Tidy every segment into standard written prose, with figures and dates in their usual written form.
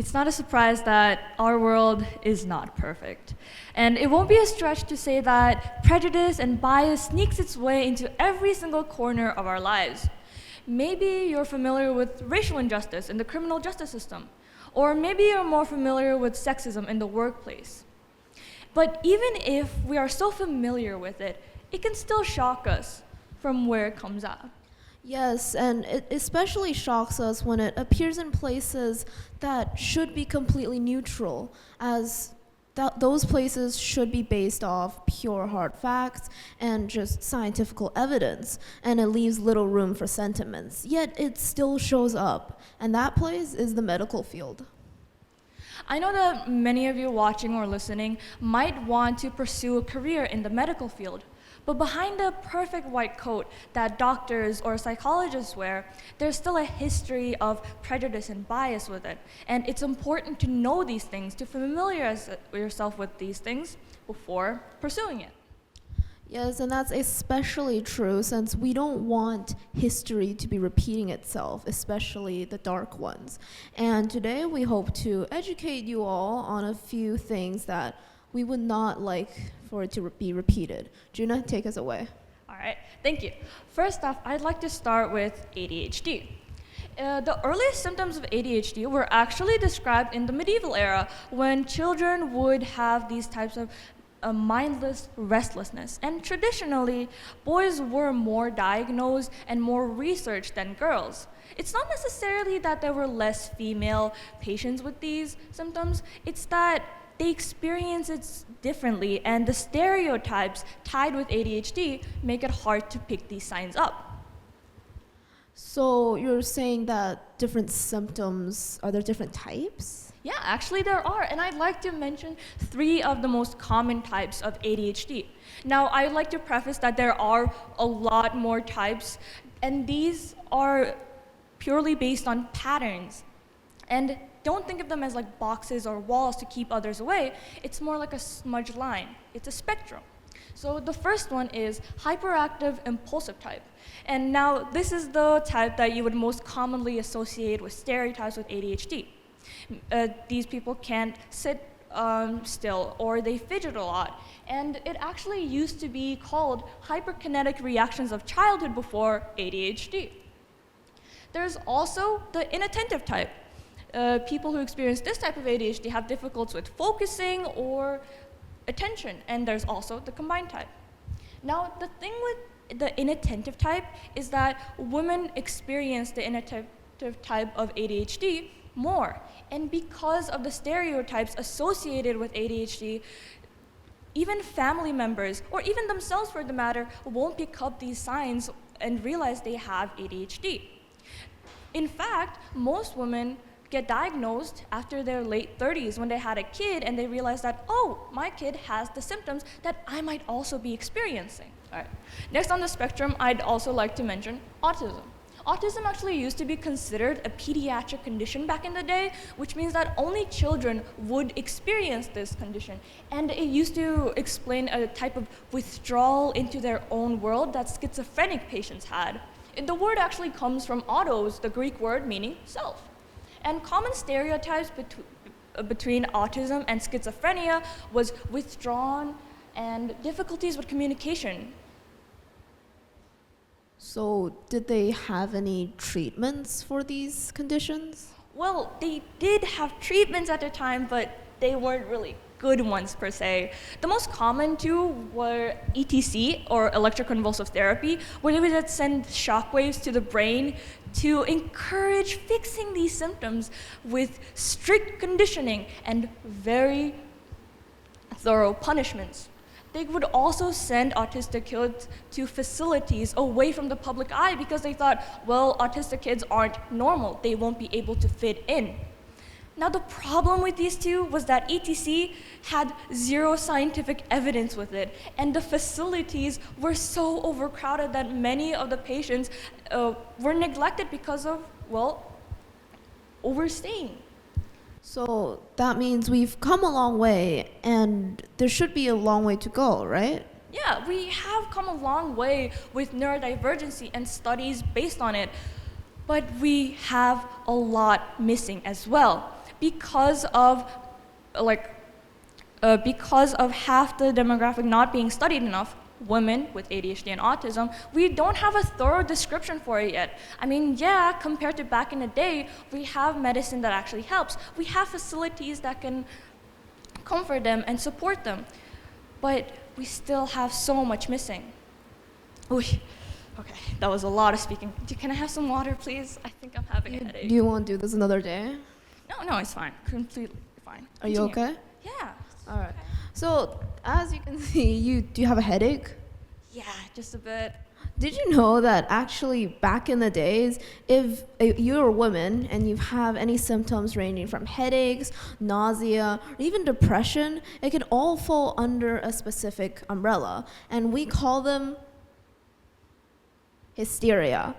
It's not a surprise that our world is not perfect. And it won't be a stretch to say that prejudice and bias sneaks its way into every single corner of our lives. Maybe you're familiar with racial injustice in the criminal justice system, or maybe you're more familiar with sexism in the workplace. But even if we are so familiar with it, it can still shock us from where it comes out. Yes, and it especially shocks us when it appears in places that should be completely neutral, as those places should be based off pure hard facts and just scientific evidence, and it leaves little room for sentiments. Yet it still shows up, and that place is the medical field. I know that many of you watching or listening might want to pursue a career in the medical field. But behind the perfect white coat that doctors or psychologists wear, there's still a history of prejudice and bias with it. And it's important to know these things, to familiarize yourself with these things before pursuing it. Yes, and that's especially true since we don't want history to be repeating itself, especially the dark ones. And today we hope to educate you all on a few things that we would not like for it to be repeated. Juna, take us away. All right, thank you. First off, I'd like to start with ADHD. The earliest symptoms of ADHD were actually described in the medieval era when children would have these types of mindless restlessness. And traditionally, boys were more diagnosed and more researched than girls. It's not necessarily that there were less female patients with these symptoms, it's that they experience it differently, and the stereotypes tied with ADHD make it hard to pick these signs up. So you're saying that different symptoms, are there different types? Yeah, actually there are, and I'd like to mention 3 of the most common types of ADHD. Now, I'd like to preface that there are a lot more types, and these are purely based on patterns. And don't think of them as like boxes or walls to keep others away. It's more like a smudge line. It's a spectrum. So the first one is hyperactive impulsive type. And now this is the type that you would most commonly associate with stereotypes with ADHD. These people can't sit still, or they fidget a lot. And it actually used to be called hyperkinetic reactions of childhood before ADHD. There's also the inattentive type. People who experience this type of ADHD have difficulties with focusing or attention, and there's also the combined type. Now, the thing with the inattentive type is that women experience the inattentive type of ADHD more, and because of the stereotypes associated with ADHD, even family members, or even themselves for the matter, won't pick up these signs and realize they have ADHD. In fact, most women get diagnosed after their late 30s when they had a kid and they realize that, oh, my kid has the symptoms that I might also be experiencing. All right. Next on the spectrum, I'd also like to mention autism. Autism actually used to be considered a pediatric condition back in the day, which means that only children would experience this condition. And it used to explain a type of withdrawal into their own world that schizophrenic patients had. The word actually comes from autos, the Greek word meaning self. And common stereotypes between autism and schizophrenia was withdrawn and difficulties with communication. So did they have any treatments for these conditions? Well, they did have treatments at the time, but they weren't really good ones per se. The most common two were ETC, or electroconvulsive therapy, where they would send shockwaves to the brain to encourage fixing these symptoms with strict conditioning and very thorough punishments. They would also send autistic kids to facilities away from the public eye because they thought, well, autistic kids aren't normal, they won't be able to fit in. Now, the problem with these two was that ETC had zero scientific evidence with it, and the facilities were so overcrowded that many of the patients were neglected because of, well, overstaying. So that means we've come a long way, and there should be a long way to go, right? Yeah, we have come a long way with neurodivergency and studies based on it, but we have a lot missing as well. because of half the demographic not being studied enough, women with ADHD and autism, we don't have a thorough description for it yet. I mean, yeah, compared to back in the day, we have medicine that actually helps. We have facilities that can comfort them and support them. But we still have so much missing. Ooh, okay, that was a lot of speaking. Can I have some water, please? I think I'm having a headache. Do you want to do this another day? No, it's fine. Completely fine. Are you okay? Yeah. All right. So, as you can see, do you have a headache? Yeah, just a bit. Did you know that actually back in the days, if you're a woman and you have any symptoms ranging from headaches, nausea, or even depression, it can all fall under a specific umbrella. And we call them hysteria.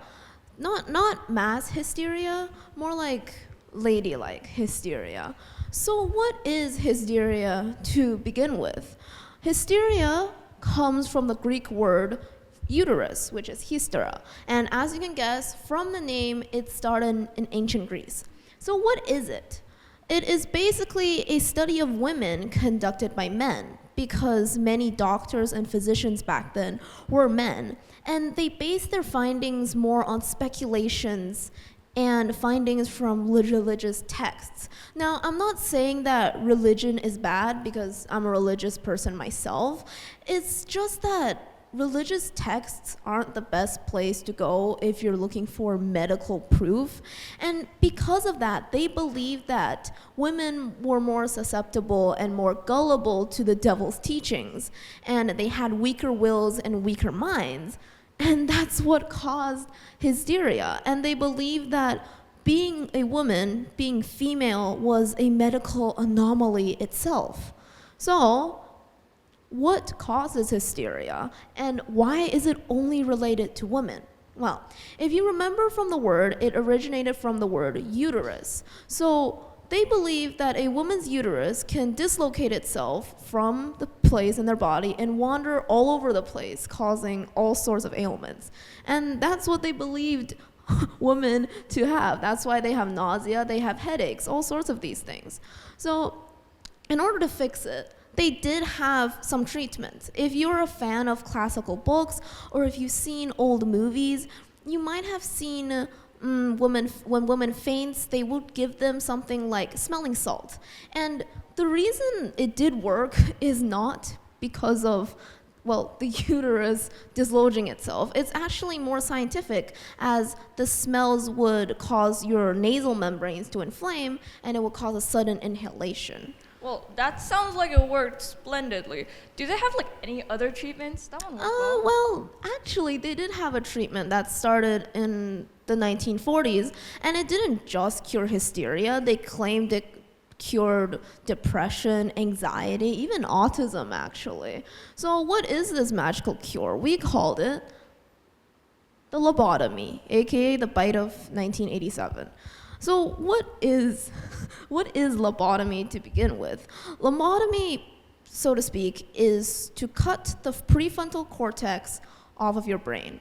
Not mass hysteria, more like ladylike hysteria. So what is hysteria to begin with? Hysteria comes from the Greek word uterus, which is hystera. And as you can guess, from the name, it started in ancient Greece. So what is it? It is basically a study of women conducted by men, because many doctors and physicians back then were men. And they based their findings more on speculations and findings from religious texts. Now, I'm not saying that religion is bad, because I'm a religious person myself. It's just that religious texts aren't the best place to go if you're looking for medical proof. And because of that, they believed that women were more susceptible and more gullible to the devil's teachings, and they had weaker wills and weaker minds. And that's what caused hysteria. And they believed that being a woman, being female, was a medical anomaly itself. So, what causes hysteria, and why is it only related to women? Well, if you remember from the word, it originated from the word uterus. So they believe that a woman's uterus can dislocate itself from the place in their body and wander all over the place, causing all sorts of ailments. And that's what they believed women to have. That's why they have nausea, they have headaches, all sorts of these things. So in order to fix it, they did have some treatments. If you're a fan of classical books, or if you've seen old movies, you might have seen when women faints, they would give them something like smelling salt. And the reason it did work is not because of, well, the uterus dislodging itself. It's actually more scientific, as the smells would cause your nasal membranes to inflame, and it would cause a sudden inhalation. Well, that sounds like it worked splendidly. Do they have any other treatments? That one worked well. Well, actually, they did have a treatment that started in the 1940s, and it didn't just cure hysteria. They claimed it cured depression, anxiety, even autism, actually. So what is this magical cure? We called it the lobotomy, aka the bite of 1987. So what is lobotomy to begin with? Lobotomy, so to speak, is to cut the prefrontal cortex off of your brain.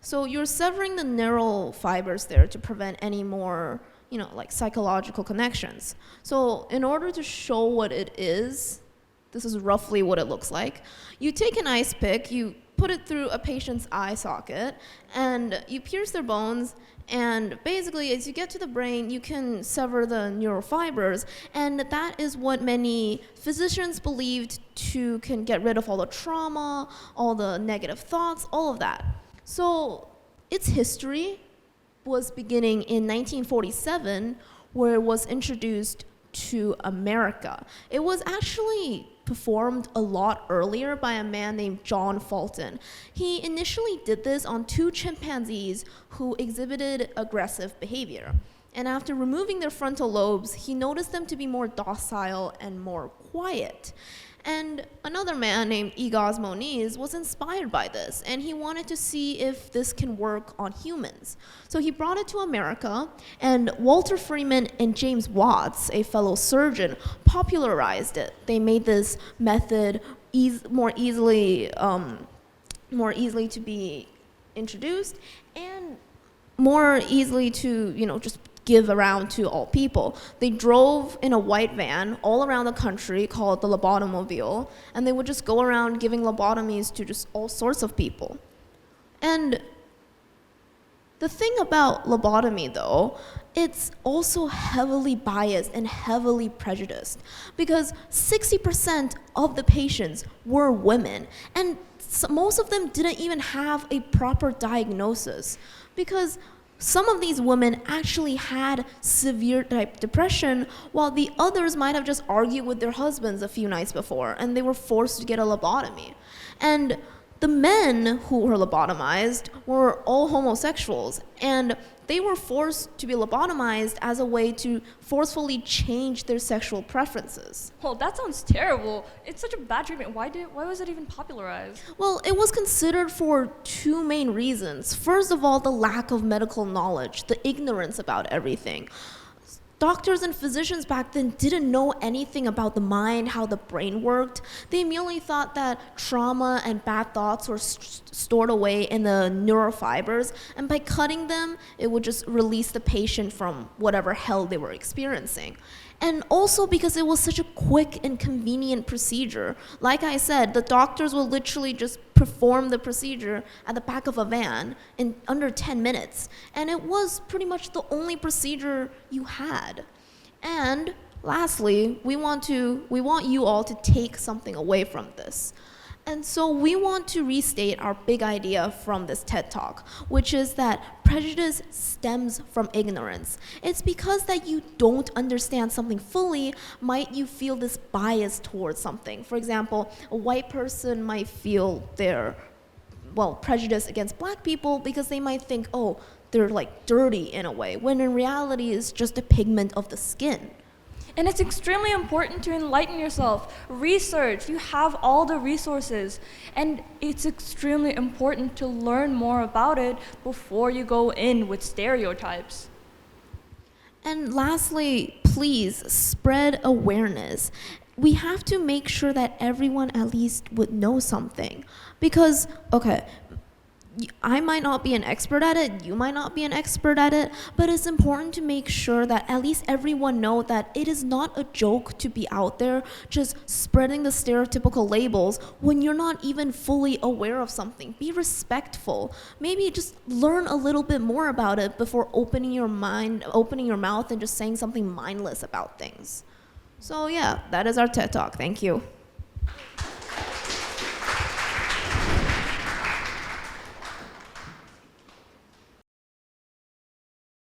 So you're severing the neural fibers there to prevent any more, psychological connections. So in order to show what it is, this is roughly what it looks like. You take an ice pick, you put it through a patient's eye socket, and you pierce their bones, and basically as you get to the brain, you can sever the neural fibers, and that is what many physicians believed can get rid of all the trauma, all the negative thoughts, all of that. So its history was beginning in 1947, where it was introduced to America. It was actually performed a lot earlier by a man named John Fulton. He initially did this on 2 chimpanzees who exhibited aggressive behavior. And after removing their frontal lobes, he noticed them to be more docile and more quiet. And another man named Egaz Moniz was inspired by this, and he wanted to see if this can work on humans. So he brought it to America, and Walter Freeman and James Watts, a fellow surgeon, popularized it. They made this method more easily to be introduced, and more easily to, just give around to all people. They drove in a white van all around the country called the lobotomobile, and they would just go around giving lobotomies to just all sorts of people. And the thing about lobotomy, though, it's also heavily biased and heavily prejudiced because 60% of the patients were women, and most of them didn't even have a proper diagnosis because some of these women actually had severe type depression, while the others might have just argued with their husbands a few nights before, and they were forced to get a lobotomy. And the men who were lobotomized were all homosexuals, and they were forced to be lobotomized as a way to forcefully change their sexual preferences. Well, that sounds terrible. It's such a bad treatment. Why was it even popularized? Well, it was considered for two main reasons. First of all, the lack of medical knowledge, the ignorance about everything. Doctors and physicians back then didn't know anything about the mind, how the brain worked. They merely thought that trauma and bad thoughts were stored away in the neurofibers, and by cutting them, it would just release the patient from whatever hell they were experiencing. And also because it was such a quick and convenient procedure. Like I said, the doctors will literally just perform the procedure at the back of a van in under 10 minutes. And it was pretty much the only procedure you had. And lastly, we want you all to take something away from this. And so we want to restate our big idea from this TED Talk, which is that prejudice stems from ignorance. It's because that you don't understand something fully, might you feel this bias towards something. For example, a white person might feel their, prejudice against black people because they might think, oh, they're like dirty in a way, when in reality it's just a pigment of the skin. And it's extremely important to enlighten yourself. Research, you have all the resources. And it's extremely important to learn more about it before you go in with stereotypes. And lastly, please spread awareness. We have to make sure that everyone at least would know something. Because, okay, I might not be an expert at it, you might not be an expert at it, but it's important to make sure that at least everyone know that it is not a joke to be out there just spreading the stereotypical labels when you're not even fully aware of something. Be respectful. Maybe just learn a little bit more about it before opening your mouth and just saying something mindless about things. So yeah, that is our TED Talk. Thank you.